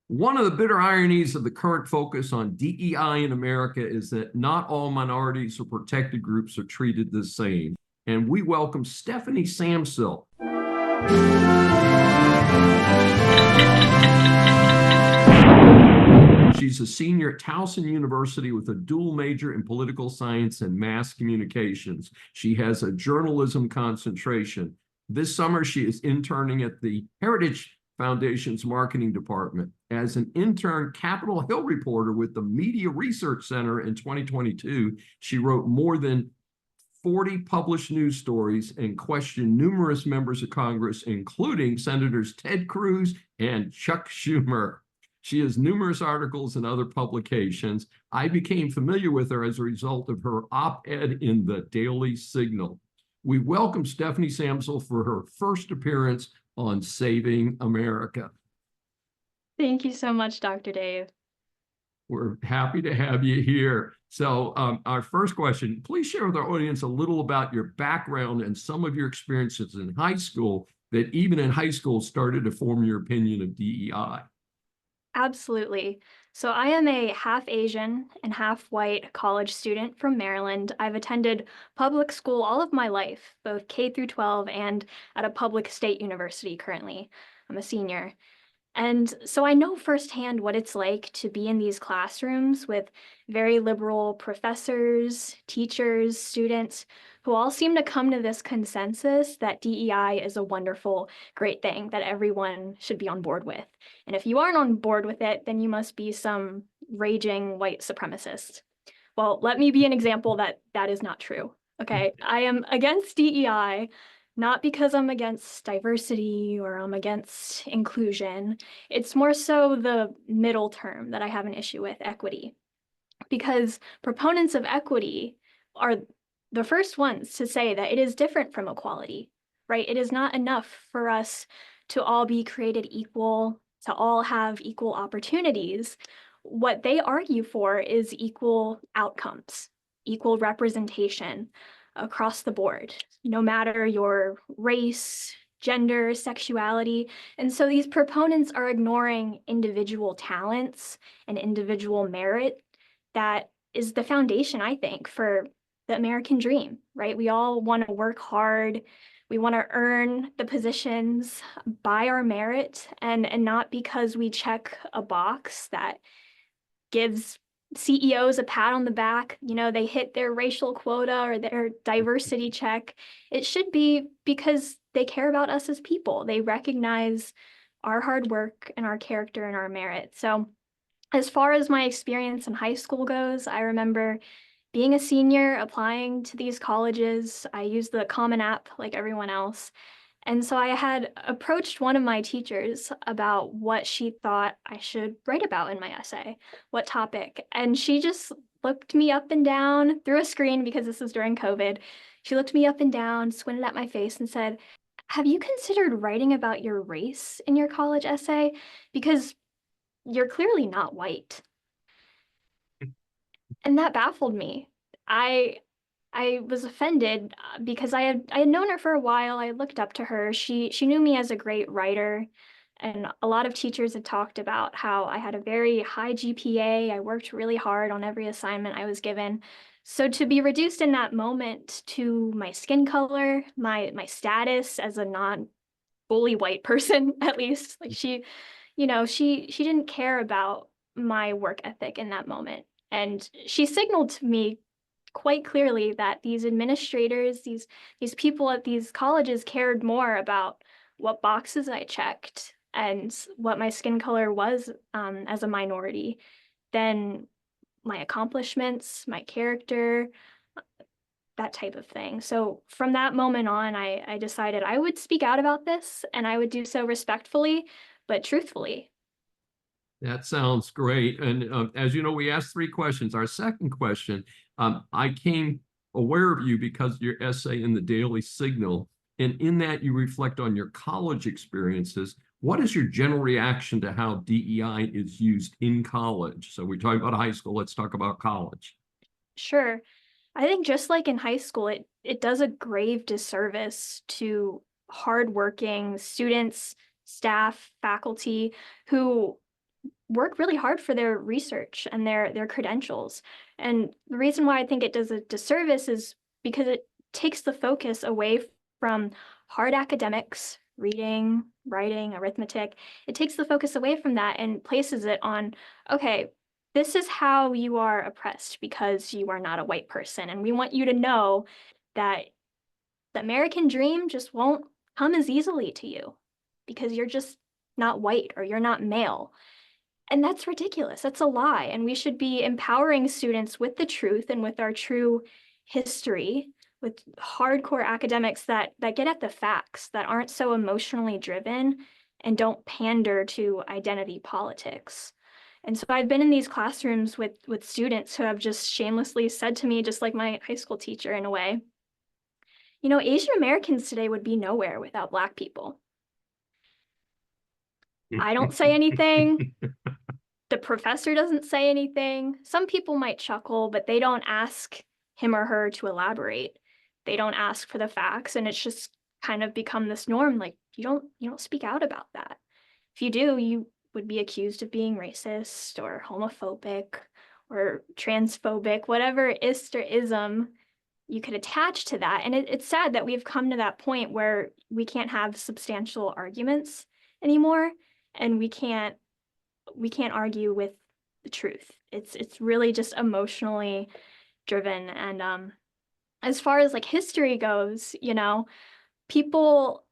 One of the bitter ironies of the current focus on DEI in America is that not all minorities or protected groups are treated the same. And we welcome Stephanie Samsel. She's a senior at Towson University with a dual major in political science and mass communications. She has a journalism concentration. This summer, she is interning at the Heritage Foundation's marketing department. As an intern Capitol Hill reporter with the Media Research Center in 2022, she wrote more than 40 published news stories and questioned numerous members of Congress, including Senators Ted Cruz and Chuck Schumer. She has numerous articles and other publications. I became familiar with her as a result of her op-ed in the Daily Signal. We welcome Stephanie Samsel for her first appearance on Saving America. Thank you so much, Dr. Dave. We're happy to have you here. So our first question, please share with our audience a little about your background and some of your experiences in high school that even in high school started to form your opinion of DEI. Absolutely. So I am a half Asian and half white college student from Maryland. I've attended public school all of my life, both K through 12 and at a public state university currently. I'm a senior. And so I know firsthand what it's like to be in these classrooms with very liberal professors, teachers, students, who all seem to come to this consensus that DEI is a wonderful, great thing that everyone should be on board with. And if you aren't on board with it, then you must be some raging white supremacist. Well, let me be an example that that is not true. Okay, I am against DEI. Not because I'm against diversity or I'm against inclusion. It's more so the middle term that I have an issue with, equity. Because proponents of equity are the first ones to say that it is different from equality, right? It is not enough for us to all be created equal, to all have equal opportunities. What they argue for is equal outcomes, equal representation across the board, no matter your race, gender, sexuality. And so these proponents are ignoring individual talents and individual merit that is the foundation, I think, for the American dream, right? We all want to work hard. We want to earn the positions by our merit and not because we check a box that gives CEOs a pat on the back, they hit their racial quota or their diversity check. It should be because they care about us as people. They recognize our hard work and our character and our merit. So as far as my experience in high school goes, I remember being a senior, applying to these colleges. I used the Common App like everyone else. And so I had approached one of my teachers about what she thought I should write about in my essay, what topic. And she just looked me up and down through a screen because this was during COVID. She looked me up and down, squinted at my face and said, "Have you considered writing about your race in your college essay? Because you're clearly not white." And that baffled me. I was offended because I had known her for a while. I had looked up to her. She knew me as a great writer, and a lot of teachers had talked about how I had a very high GPA. I worked really hard on every assignment I was given. So to be reduced in that moment to my skin color, my status as a non fully white person, at least, like she didn't care about my work ethic in that moment. And she signaled to me quite clearly that these administrators, these people at these colleges cared more about what boxes I checked and what my skin color was as a minority than my accomplishments, my character, that type of thing. So from that moment on, I decided I would speak out about this, and I would do so respectfully, but truthfully. That sounds great. And as you know, we asked 3 questions. Our second question, I came aware of you because of your essay in the Daily Signal. And in that, you reflect on your college experiences. What is your general reaction to how DEI is used in college? So we're talking about high school. Let's talk about college. Sure. I think just like in high school, it does a grave disservice to hardworking students, staff, faculty who work really hard for their research and their credentials. And the reason why I think it does a disservice is because it takes the focus away from hard academics, reading, writing, arithmetic. It takes the focus away from that and places it on, okay, this is how you are oppressed because you are not a white person. And we want you to know that the American dream just won't come as easily to you because you're just not white or you're not male. And that's ridiculous. That's a lie. And we should be empowering students with the truth and with our true history, with hardcore academics that get at the facts, that aren't so emotionally driven and don't pander to identity politics. And so I've been in these classrooms with students who have just shamelessly said to me, just like my high school teacher in a way, you know, Asian Americans today would be nowhere without Black people. I don't say anything. The professor doesn't say anything. Some people might chuckle, but they don't ask him or her to elaborate. They don't ask for the facts, and it's just kind of become this norm. Like you don't speak out about that. If you do, you would be accused of being racist or homophobic or transphobic, whatever ist or ism you could attach to that. And it's sad that we've come to that point where we can't have substantial arguments anymore, and we can't argue with the truth. It's really just emotionally driven. And as far as like history goes, you know, people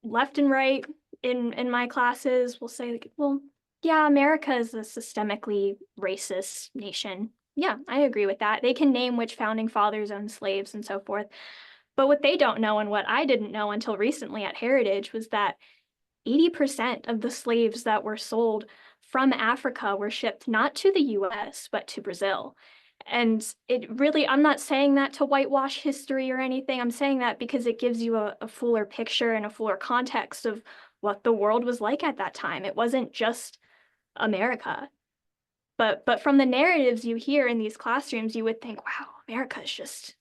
left and right in my classes will say, like, well, yeah, America is a systemically racist nation. Yeah, I agree with that. They can name which founding fathers owned slaves and so forth. But what they don't know, and what I didn't know until recently at Heritage, was that 80% of the slaves that were sold from Africa were shipped not to the US, but to Brazil. And it really, I'm not saying that to whitewash history or anything. I'm saying that because it gives you a fuller picture and a fuller context of what the world was like at that time. It wasn't just America. But from the narratives you hear in these classrooms, you would think, wow, America is just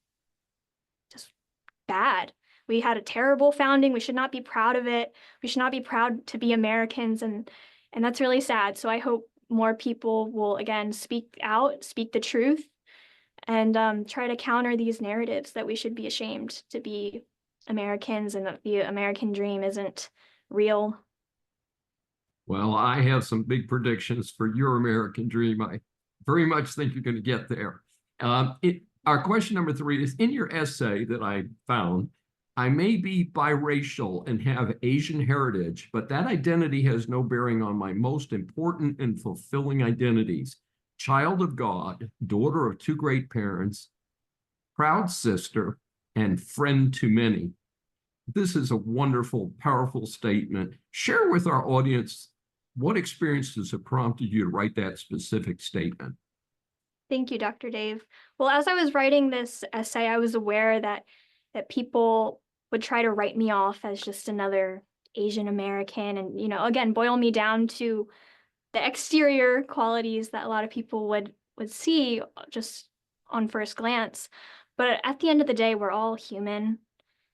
bad. We had a terrible founding. We should not be proud of it. We should not be proud to be Americans. And that's really sad. So I hope more people will, again, speak out, speak the truth, and try to counter these narratives that we should be ashamed to be Americans and that the American dream isn't real. Well, I have some big predictions for your American dream. I very much think you're going to get there. Our question number 3 is, in your essay that I found, I may be biracial and have Asian heritage, but that identity has no bearing on my most important and fulfilling identities. Child of God, daughter of 2 great parents, proud sister, and friend to many. This is a wonderful, powerful statement. Share with our audience what experiences have prompted you to write that specific statement. Thank you, Dr. Dave. Well, as I was writing this essay, I was aware that people would try to write me off as just another Asian American and, you know, again, boil me down to the exterior qualities that a lot of people would see just on first glance. But at the end of the day, we're all human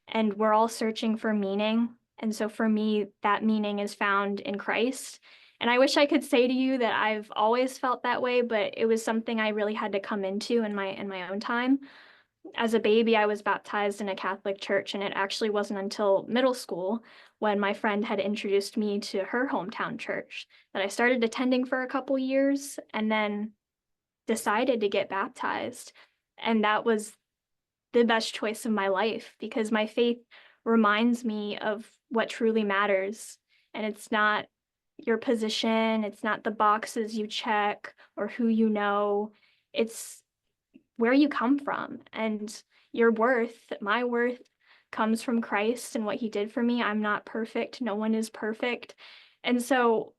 and we're all searching for meaning. And so for me, that meaning is found in Christ. And I wish I could say to you that I've always felt that way, but it was something I really had to come into in my own time. As a baby, I was baptized in a Catholic church, and it actually wasn't until middle school, when my friend had introduced me to her hometown church, that I started attending for a couple years and then decided to get baptized. And that was the best choice of my life, because my faith reminds me of what truly matters. And it's not your position, it's not the boxes you check or who you know, it's where you come from. And your worth, my worth, comes from Christ and what he did for me. I'm not perfect. No one is perfect. And so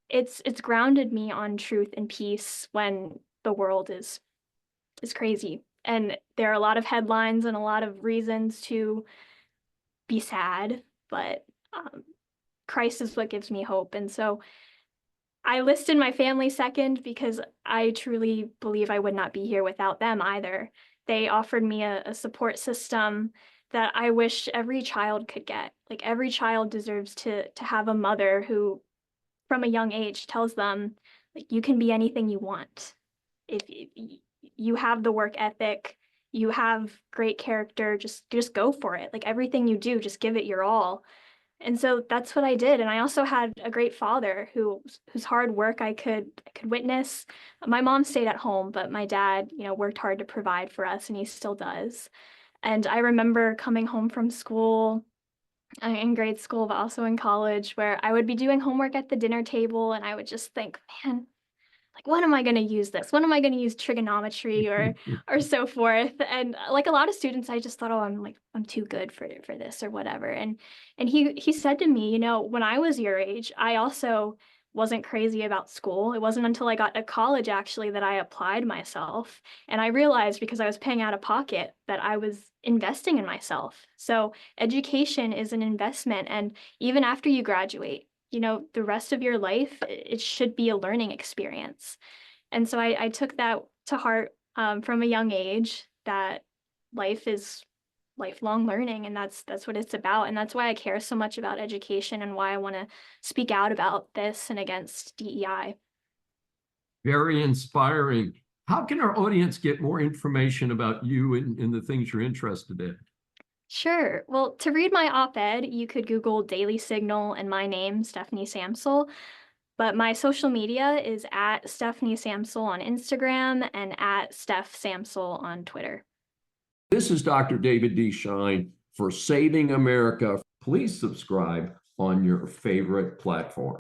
it's grounded me on truth and peace when the world is crazy. And there are a lot of headlines and a lot of reasons to be sad, but Christ is what gives me hope. And so I listed my family second because I truly believe I would not be here without them either. They offered me a support system that I wish every child could get. Like, every child deserves to have a mother who from a young age tells them, like, you can be anything you want. If you have the work ethic, you have great character, just go for it. Like everything you do, just give it your all. And so that's what I did. And I also had a great father whose hard work I could witness. My mom stayed at home, but my dad, worked hard to provide for us, and he still does. And I remember coming home from school, in grade school, but also in college, where I would be doing homework at the dinner table, and I would just think, man, like, when am I going to use this? When am I going to use trigonometry or so forth? And like a lot of students, I just thought, oh, I'm too good for this or whatever. And he said to me, when I was your age, I also wasn't crazy about school. It wasn't until I got to college actually that I applied myself. And I realized, because I was paying out of pocket, that I was investing in myself. So education is an investment. And even after you graduate, the rest of your life, it should be a learning experience. And so I took that to heart, from a young age, that life is lifelong learning, and that's what it's about. And that's why I care so much about education, and why I want to speak out about this and against DEI. Very inspiring. How can our audience get more information about you and the things you're interested in? Sure. Well, to read my op-ed, you could Google Daily Signal and my name, Stephanie Samsel. But my social media is at Stephanie Samsel on Instagram and at Steph Samsel on Twitter. This is Dr. David D. Schein for Saving America. Please subscribe on your favorite platform.